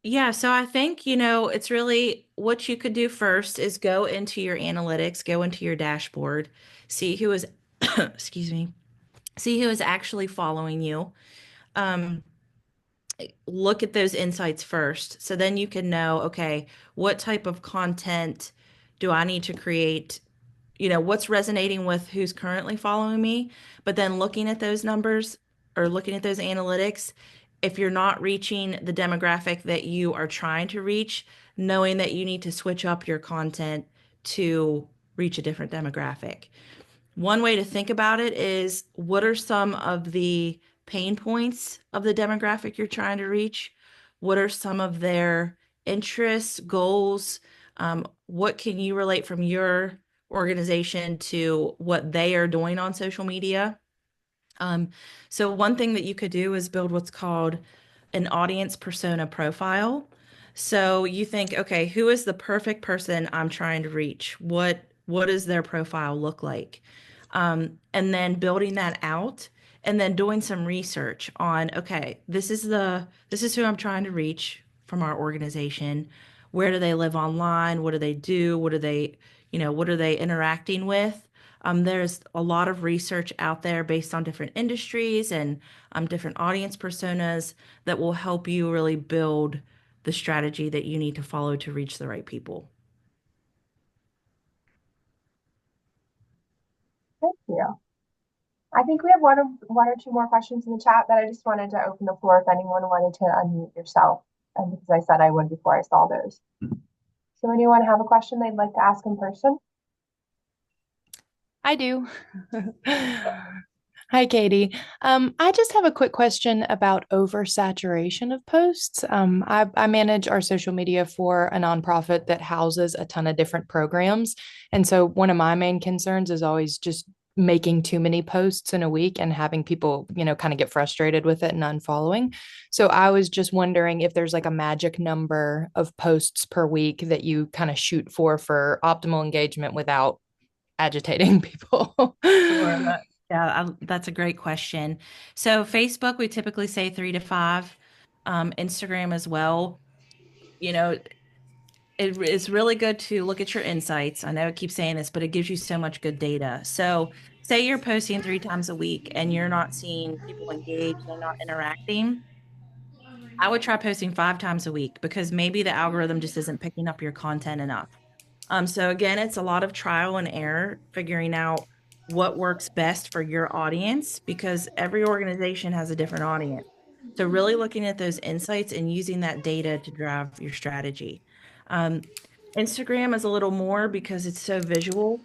Yeah, so I think, it's really what you could do first is go into your analytics, go into your dashboard, see who is, excuse me, see who is actually following you. Um, look at those insights first. So then you can know, okay, what type of content do I need to create? What's resonating with who's currently following me, but then looking at those numbers or looking at those analytics, if you're not reaching the demographic that you are trying to reach, knowing that you need to switch up your content to reach a different demographic. One way to think about it is, what are some of the pain points of the demographic you're trying to reach? What are some of their interests, goals? What can you relate from your organization to what they are doing on social media? Um, so one thing that you could do is build what's called an audience persona profile. So you think, okay, who is the perfect person I'm trying to reach? What does their profile look like? And then building that out and then doing some research on, okay, this is who I'm trying to reach from our organization. Where do they live online? What do they do? What are they interacting with? There's a lot of research out there based on different industries and different audience personas that will help you really build the strategy that you need to follow to reach the right people. Thank you. I think we have one or two more questions in the chat, but I just wanted to open the floor if anyone wanted to unmute yourself. And because I said I would before I saw those. So anyone have a question they'd like to ask in person? I do. Hi, Katie. I just have a quick question about oversaturation of posts. I manage our social media for a nonprofit that houses a ton of different programs. And so one of my main concerns is always just making too many posts in a week and having people, kind of get frustrated with it and unfollowing. So I was just wondering if there's like a magic number of posts per week that you kind of shoot for optimal engagement without agitating people. Sure. Yeah, that's a great question. So Facebook, we typically say 3 to 5. Instagram as well. You know, it's really good to look at your insights. I know I keep saying this, but it gives you so much good data. So say you're posting 3 times a week and you're not seeing people engage, they're not interacting. I would try posting 5 times a week because maybe the algorithm just isn't picking up your content enough. So again, it's a lot of trial and error, figuring out what works best for your audience because every organization has a different audience. So really looking at those insights and using that data to drive your strategy. Um, Instagram is a little more because it's so visual.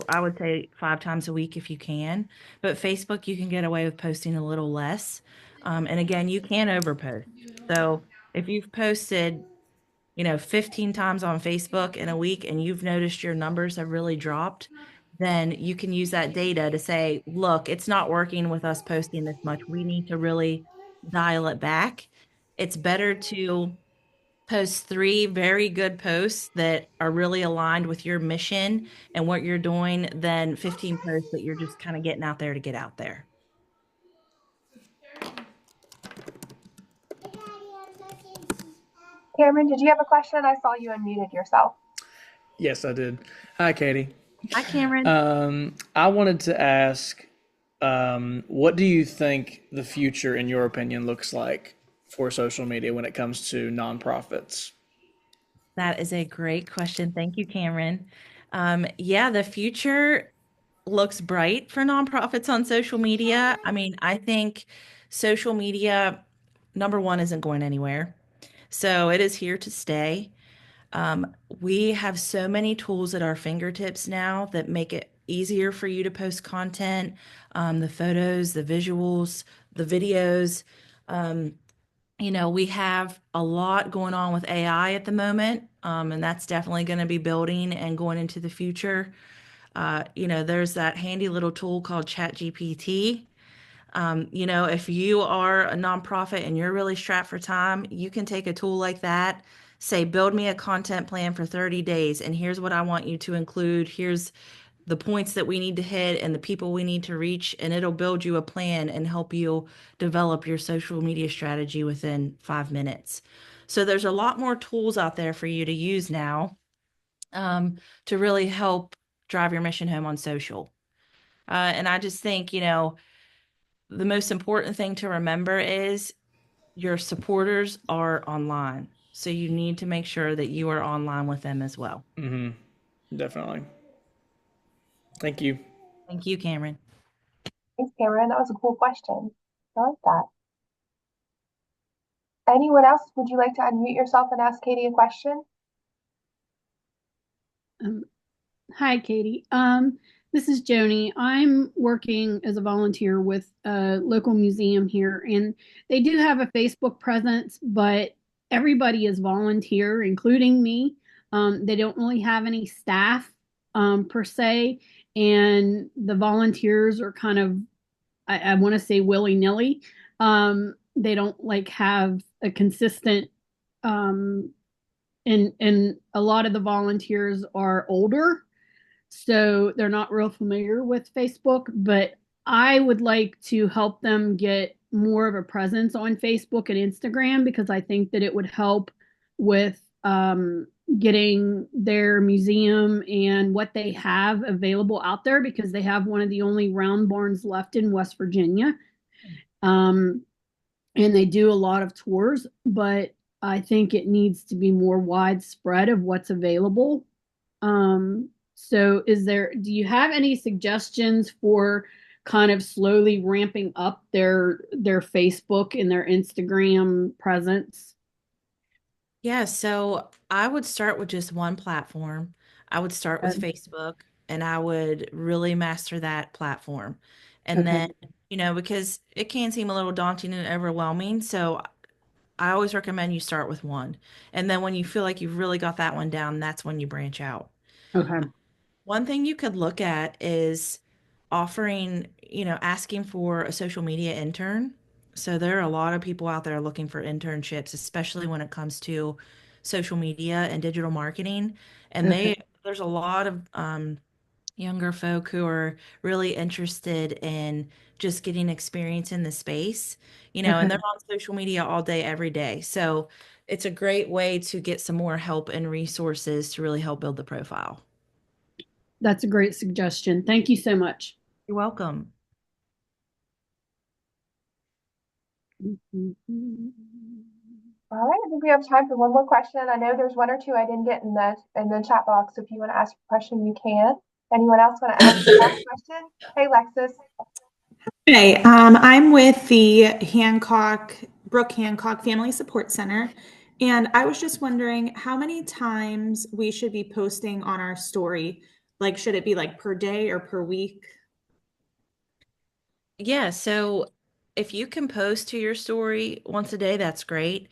I would say 5 times a week if you can, but Facebook, you can get away with posting a little less. And again, you can overpost. So if you've posted 15 times on Facebook in a week and you've noticed your numbers have really dropped, then you can use that data to say, look, it's not working with us posting this much. We need to really dial it back. It's better to post 3 very good posts that are really aligned with your mission and what you're doing than 15 posts that you're just kind of getting out there to get out there. Cameron, did you have a question? I saw you unmuted yourself. Yes, I did. Hi, Katie. Hi, Cameron. I wanted to ask, what do you think the future, in your opinion, looks like for social media when it comes to nonprofits? That is a great question. Thank you, Cameron. Yeah, the future looks bright for nonprofits on social media. I mean, I think social media, number one, isn't going anywhere. So it is here to stay. We have so many tools at our fingertips now that make it easier for you to post content, the photos, the visuals, the videos. We have a lot going on with AI at the moment, and that's definitely going to be building and going into the future. There's that handy little tool called ChatGPT. If you are a nonprofit and you're really strapped for time, you can take a tool like that, say, build me a content plan for 30 days, and here's what I want you to include. Here's the points that we need to hit and the people we need to reach, and it'll build you a plan and help you develop your social media strategy within 5 minutes. So there's a lot more tools out there for you to use now to really help drive your mission home on social. And I just think, the most important thing to remember is your supporters are online. So you need to make sure that you are online with them as well. Definitely. Thank you. Thank you, Cameron. Thanks, Cameron. That was a cool question. I like that. Anyone else? Would you like to unmute yourself and ask Katie a question? Hi, Katie. This is Joni. I'm working as a volunteer with a local museum here, and they do have a Facebook presence, but everybody is volunteer, including me. They don't really have any staff per se, and the volunteers are kind of, I want to say, willy-nilly. They don't like have a consistent and a lot of the volunteers are older, so they're not real familiar with Facebook, but I would like to help them get more of a presence on Facebook and Instagram because I think that it would help with getting their museum and what they have available out there because they have one of the only round barns left in West Virginia. And they do a lot of tours, but I think it needs to be more widespread of what's available. So do you have any suggestions for kind of slowly ramping up their Facebook and their Instagram presence? Yeah, so I would start with just one platform. I would start with Facebook and I would really master that platform. And Okay. then, because it can seem a little daunting and overwhelming. So I always recommend you start with one. And then when you feel like you've really got that one down, that's when you branch out. Okay. One thing you could look at is offering, asking for a social media intern. So there are a lot of people out there looking for internships, especially when it comes to social media and digital marketing. And Okay. there's a lot of younger folk who are really interested in just getting experience in the space, and Okay. they're on social media all day, every day. So it's a great way to get some more help and resources to really help build the profile. That's a great suggestion. Thank you so much. You're welcome. All right, I think we have time for one more question. I know there's one or two I didn't get in the chat box. So if you want to ask a question, you can. Anyone else want to ask a question? Hey, Lexus. Hey, I'm with the Brooke Hancock Family Support Center, and I was just wondering how many times we should be posting on our story. Like, should it be like per day or per week? Yeah, so if you can post to your story once a day, that's great.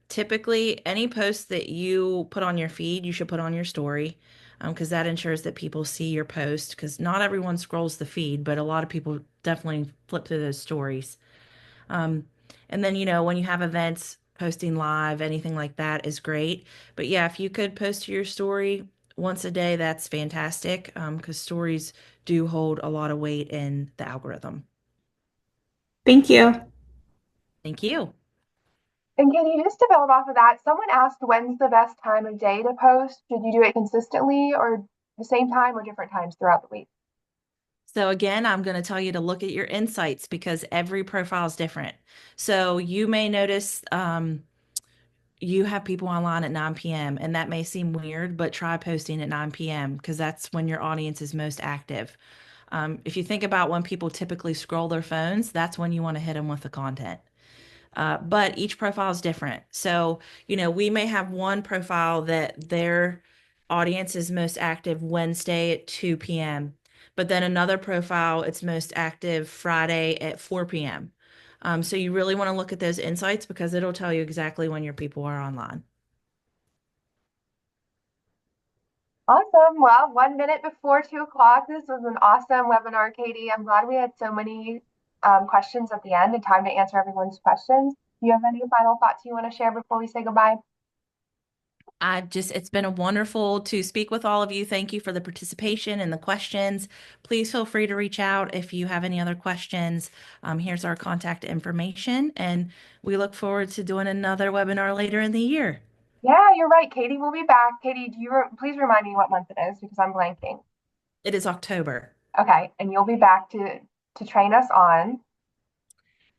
Typically, any post that you put on your feed, you should put on your story, because that ensures that people see your post. Because not everyone scrolls the feed, but a lot of people definitely flip through those stories. Um, and then, when you have events, posting live, anything like that is great. But yeah, if you could post to your story once a day, that's fantastic, because stories do hold a lot of weight in the algorithm. Thank you. Thank you. And Katie, just to build off of that, someone asked when's the best time of day to post? Should you do it consistently or the same time or different times throughout the week? So again, I'm going to tell you to look at your insights because every profile is different. So you may notice you have people online at 9 p.m. and that may seem weird, but try posting at 9 p.m. because that's when your audience is most active. If you think about when people typically scroll their phones, that's when you want to hit them with the content. But each profile is different. So, we may have one profile that their audience is most active Wednesday at 2 p.m., but then another profile, it's most active Friday at 4 p.m. So you really want to look at those insights because it'll tell you exactly when your people are online. Awesome. Well, 1 minute before 2 o'clock. This was an awesome webinar, Katie. I'm glad we had so many questions at the end and time to answer everyone's questions. Do you have any final thoughts you want to share before we say goodbye? It's been a wonderful to speak with all of you. Thank you for the participation and the questions. Please feel free to reach out if you have any other questions. Here's our contact information, and we look forward to doing another webinar later in the year. Yeah, you're right. Katie will be back. Katie, please remind me what month it is because I'm blanking. It is October. Okay, and you'll be back to train us on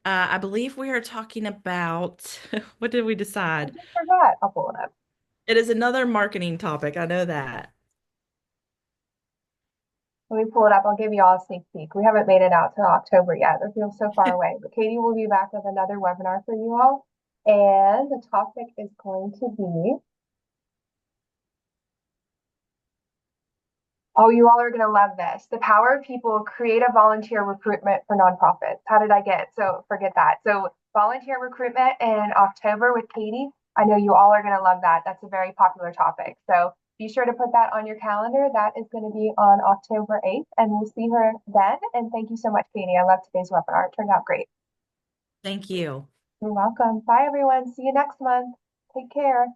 I believe we are talking about, what did we I decide? just forgot. I'll pull it up. It is another marketing topic. I know that. Let me pull it up. I'll give you all a sneak peek. We haven't made it out to October yet. It feels so far away, but Katie will be back with another webinar for you all. And the topic is going to be, oh, you all are going to love this. The power of people, creative volunteer recruitment for nonprofits. How did I get? So forget that. So volunteer recruitment in October with Katie. I know you all are going to love that. That's a very popular topic. So be sure to put that on your calendar. That is going to be on October 8th, and we'll see her then. And thank you so much, Katie. I love today's webinar. It turned out great. Thank you. You're welcome. Bye, everyone. See you next month. Take care.